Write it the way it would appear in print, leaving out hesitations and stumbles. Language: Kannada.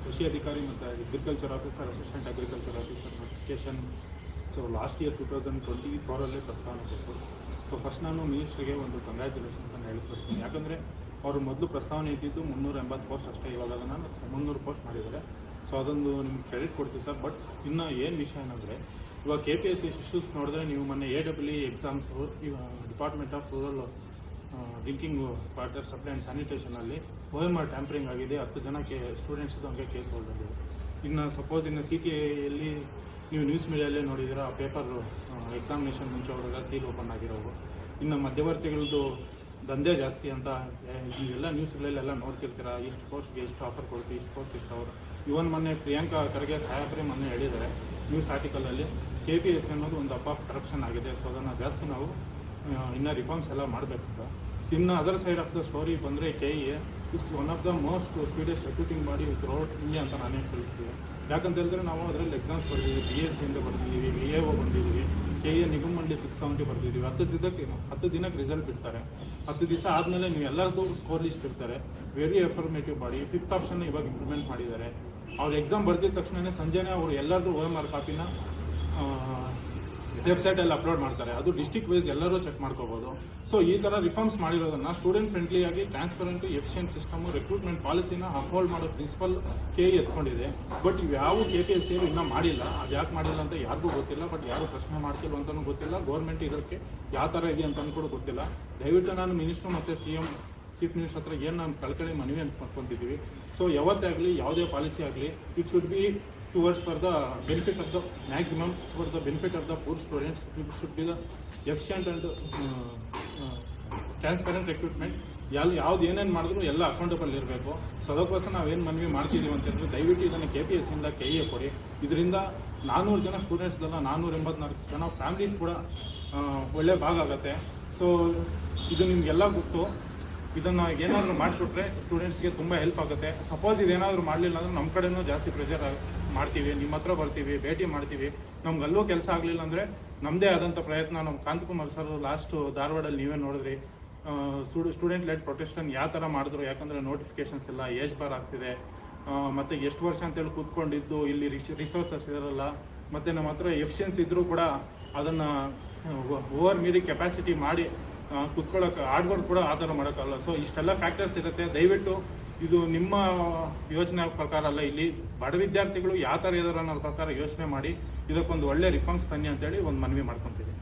ಕೃಷಿ ಅಧಿಕಾರಿ ಮತ್ತು agriculture officer, assistant agriculture officer notification so last year 2024 ಪ್ರಸ್ತಾವನೆ ಕೊಟ್ಟರು. ಸೊ ಫಸ್ಟ್ ನಾನು ಮಿನಿಸ್ಟ್ರಿಗೆ ಒಂದು ಕಂಗ್ರ್ಯಾಚುಲೇಷನ್ಸನ್ನು ಹೇಳ್ಕೊಡ್ತೀನಿ. ಯಾಕಂದರೆ ಅವರು ಮೊದಲು ಪ್ರಸ್ತಾವನೆ ಇದ್ದಿದ್ದು 380 ಪೋಸ್ಟ್ ಅಷ್ಟೇ, ಇವಾಗ ಅದನ್ನು 300 ಪೋಸ್ಟ್ ಮಾಡಿದ್ದಾರೆ. ಸೊ ಅದೊಂದು ನಿಮ್ಗೆ ಕ್ರೆಡಿಟ್ ಕೊಡ್ತೀವಿ ಸರ್. ಬಟ್ ಇನ್ನು ಏನು ವಿಷಯ ಏನಂದರೆ, ಇವಾಗ KPSC ಇಶ್ಯೂಸ್ ನೋಡಿದ್ರೆ ನೀವು ಮೊನ್ನೆ AEE exams department of rural drinking water supply and ಸ್ಯಾನಿಟೇಷನಲ್ಲಿ OMR ಟ್ಯಾಂಪರಿಂಗ್ ಆಗಿದೆ, 10 ಜನ ಸ್ಟೂಡೆಂಟ್ಸ್ದು ಹಂಗೆ ಕೇಸ್ ಹೊರಡಿದೆ. ಇನ್ನು ಸಪೋಸ್ ಇನ್ನು CTಯಲ್ಲಿ ನೀವು ನ್ಯೂಸ್ ಮೀಡಿಯಲ್ಲೇ ನೋಡಿದ್ದೀರಾ, ಆ ಪೇಪರ್ ಎಕ್ಸಾಮಿನೇಷನ್ ಮುಂಚೆ ಹೋದಾಗ ಸೀಲ್ ಓಪನ್ ಆಗಿರೋವು. ಇನ್ನು ಮಧ್ಯವರ್ತಿಗಳದ್ದು ದಂಧೆ ಜಾಸ್ತಿ ಅಂತ ಈಗೆಲ್ಲ ನ್ಯೂಸ್ಗಳಲ್ಲೆಲ್ಲ ನೋಡ್ತಿರ್ತೀರ, ಇಷ್ಟು ಪೋಸ್ಟ್ಗೆ ಇಷ್ಟು ಆಫರ್ ಕೊಡ್ತೀವಿ, ಇಷ್ಟು ಪೋಸ್ಟ್ ಇಷ್ಟು ಅವರು. ಇವನ್ ಮೊನ್ನೆ ಪ್ರಿಯಾಂಕಾ ಖರ್ಗೆ ಸಾಹೇಬ್ರೆ ಮೊನ್ನೆ ಹೇಳಿದ್ದಾರೆ ನ್ಯೂಸ್ ಆರ್ಟಿಕಲಲ್ಲಿ, KPSC ಅನ್ನೋದು ಒಂದು ಅಪ್ ಆಫ್ ಕರಪ್ಷನ್ ಆಗಿದೆ. ಸೊ ಅದನ್ನು ಜಾಸ್ತಿ ನಾವು ಇನ್ನೂ ರಿಫಾರ್ಮ್ಸ್ ಎಲ್ಲ ಮಾಡಬೇಕಂತ. ಇನ್ನು other side of the story ಬಂದರೆ KEA it's one of the most speediest recruiting body throughout India ಅಂತ ನಾನೇ ತಿಳಿಸ್ತೀವಿ. ಯಾಕಂತ ಹೇಳಿದ್ರೆ ನಾವು ಅದರಲ್ಲಿ ಎಕ್ಸಾಮ್ಸ್ ಬರ್ತೀವಿ, BSc ಬರ್ತಿದ್ದೀವಿ, VAO ಬಂದಿದ್ದೀವಿ, KEA ನಿಗಮ ಮಂಡಳಿ 670 ಬರ್ತಿದ್ದೀವಿ. 10 ದಿನಕ್ಕೆ ರಿಸಲ್ಟ್ ಬಿಡ್ತಾರೆ. 10 ದಿವಸ ಆದಮೇಲೆ ನೀವು ಎಲ್ಲರದ್ದು ಸ್ಕೋರ್ ಲಿಸ್ಟ್ ಇರ್ತಾರೆ. Very affirmative body. 5th option ಇವಾಗ ಇಂಪ್ಲಿಮೆಂಟ್ ಮಾಡಿದ್ದಾರೆ. ಅವ್ರು ಎಕ್ಸಾಮ್ ಬರ್ದಿದ ತಕ್ಷಣವೇ ಸಂಜೆನೇ ಅವರು ಎಲ್ಲರದ್ದು OMR ಕಾಪಿನ ವೆಬ್ಸೈಟಲ್ಲಿ ಅಪ್ಲೋಡ್ ಮಾಡ್ತಾರೆ. ಅದು ಡಿಸ್ಟ್ರಿಕ್ಟ್ ವೈಸ್ ಎಲ್ಲರೂ ಚೆಕ್ ಮಾಡ್ಕೋಬೋದು. ಸೊ ಈ ಥರ ರಿಫಾರ್ಮ್ಸ್ ಮಾಡಿರೋದನ್ನು ಸ್ಟೂಡೆಂಟ್ ಫ್ರೆಂಡ್ಲಿಯಾಗಿ ಟ್ರಾನ್ಸ್ಪರೆಂಟ್ ಎಫಿಷಿಯಂಟ್ ಸಿಸ್ಟಮು ರಿಕ್ರೂಟ್ಮೆಂಟ್ ಪಾಲಿಸಿನ ಅಪ್ಹೋಲ್ಡ್ ಮಾಡೋ ಪ್ರಿನ್ಸಿಪಲ್ KE ಎತ್ಕೊಂಡಿದೆ. ಬಟ್ ಇವ್ಯಾವ KPSC ಇನ್ನೂ ಮಾಡಿಲ್ಲ. ಅದು ಯಾಕೆ ಮಾಡಿಲ್ಲ ಅಂತ ಯಾರಿಗೂ ಗೊತ್ತಿಲ್ಲ. ಬಟ್ ಯಾರು ಪ್ರಶ್ನೆ ಮಾಡ್ತಿಲ್ಲ ಅಂತಲೂ ಗೊತ್ತಿಲ್ಲ. ಗೌರ್ಮೆಂಟ್ ಇದಕ್ಕೆ ಯಾವ ಥರ ಇದೆ ಅಂತಲೂ ಕೂಡ ಗೊತ್ತಿಲ್ಲ. ದಯವಿಟ್ಟು ನಾನು ಮಿನಿಸ್ಟ್ರು ಮತ್ತು ಚೀಫ್ ಮಿನಿಸ್ಟರ್ ಹತ್ರ ಏನು ನಾನು ಕಳ್ಕಳಿ ಮನವಿ ಅಂತ ಮಾಡ್ಕೊತಿದ್ದೀವಿ. ಸೊ ಯಾವತ್ತೇ ಆಗಲಿ, ಯಾವುದೇ ಪಾಲಿಸಿ ಆಗಲಿ, it should be towards for the benefit of the maximum, for the benefit of the poor students. It should be the efficient and transparent recruitment. ಯಾವ್ದು ಏನೇನು ಮಾಡಿದ್ರು ಎಲ್ಲ ಅಕೌಂಟಬಲ್ ಇರಬೇಕು. ಸೊ ಅದಕ್ಕೋಸ್ಕರ ನಾವೇನು ಮನವಿ ಮಾಡ್ತಿದ್ದೀವಿ ಅಂತಂದರೆ, ದಯವಿಟ್ಟು ಇದನ್ನು KPSC ಇಂದ KEA ಕೊಡಿ. ಇದರಿಂದ 400 ಜನ ಸ್ಟೂಡೆಂಟ್ಸ್ದಲ್ಲ, 484 ಜನ ಫ್ಯಾಮಿಲೀಸ್ ಕೂಡ ಒಳ್ಳೆ ಭಾಗ ಆಗುತ್ತೆ. ಸೊ ಇದು ನಿಮಗೆಲ್ಲ ಗೊತ್ತು. ಇದನ್ನು ಏನಾದರೂ ಮಾಡಿಕೊಟ್ರೆ ಸ್ಟೂಡೆಂಟ್ಸ್ಗೆ ತುಂಬ ಹೆಲ್ಪ್ ಆಗುತ್ತೆ. ಸಪೋಸ್ ಇದೇನಾದರೂ ಮಾಡಲಿಲ್ಲ ಅಂದರೆ ನಮ್ಮ ಕಡೆಯೂ ಜಾಸ್ತಿ ಪ್ರೆಷರ್ ಮಾಡ್ತೀವಿ, ನಿಮ್ಮ ಹತ್ರ ಬರ್ತೀವಿ, ಭೇಟಿ ಮಾಡ್ತೀವಿ. ನಮ್ಗೆ ಅಲ್ಲೂ ಕೆಲಸ ಆಗಲಿಲ್ಲ ಅಂದರೆ ನಮ್ಮದೇ ಆದಂಥ ಪ್ರಯತ್ನ. ನಮ್ಮ ಕಾಂತಕುಮಾರ್ ಸರ್ ಲಾಸ್ಟ್ ಧಾರವಾಡಲ್ಲಿ ನೀವೇ ನೋಡಿದ್ರಿ, ಸ್ಟೂಡೆಂಟ್ ಲೆಡ್ ಪ್ರೊಟೆಸ್ಟನ್ ಯಾವ ಥರ ಮಾಡಿದ್ರು. ಯಾಕಂದರೆ ನೋಟಿಫಿಕೇಷನ್ಸ್ ಎಲ್ಲ ಏಜ್ ಬಾರ್ ಆಗ್ತಿದೆ, ಮತ್ತು ಎಷ್ಟು ವರ್ಷ ಅಂತೇಳಿ ಕೂತ್ಕೊಂಡಿದ್ದು, ಇಲ್ಲಿ ರಿಸೋರ್ಸಸ್ ಇರೋಲ್ಲ, ಮತ್ತು ನಮ್ಮ ಹತ್ರ ಎಫಿಷಿಯನ್ಸಿ ಇದ್ದರೂ ಕೂಡ ಅದನ್ನು ಓವರ್ ಮೀರಿ ಕೆಪಾಸಿಟಿ ಮಾಡಿ ಕುತ್ಕೊಳ್ಳೋಕೆ ಹಾರ್ಡ್ ಕೂಡ ಆ ಥರ ಮಾಡೋಕ್ಕಲ್ಲ. ಸೊ ಇಷ್ಟೆಲ್ಲ ಫ್ಯಾಕ್ಟರ್ಸ್ ಇರುತ್ತೆ. ದಯವಿಟ್ಟು ಇದು ನಿಮ್ಮ ಯೋಚನೆ ಪ್ರಕಾರ ಅಲ್ಲ, ಇಲ್ಲಿ ಬಡ ವಿದ್ಯಾರ್ಥಿಗಳು ಯಾವ ಥರ ಇದಾರೆ ಅನ್ನೋ ಪ್ರಕಾರ ಯೋಚನೆ ಮಾಡಿ ಇದಕ್ಕೊಂದು ಒಳ್ಳೆ ರಿಫಾರ್ಮ್ಸ್ ತನ್ನಿ ಅಂತೇಳಿ ಒಂದು ಮನವಿ ಮಾಡ್ಕೊತೀವಿ.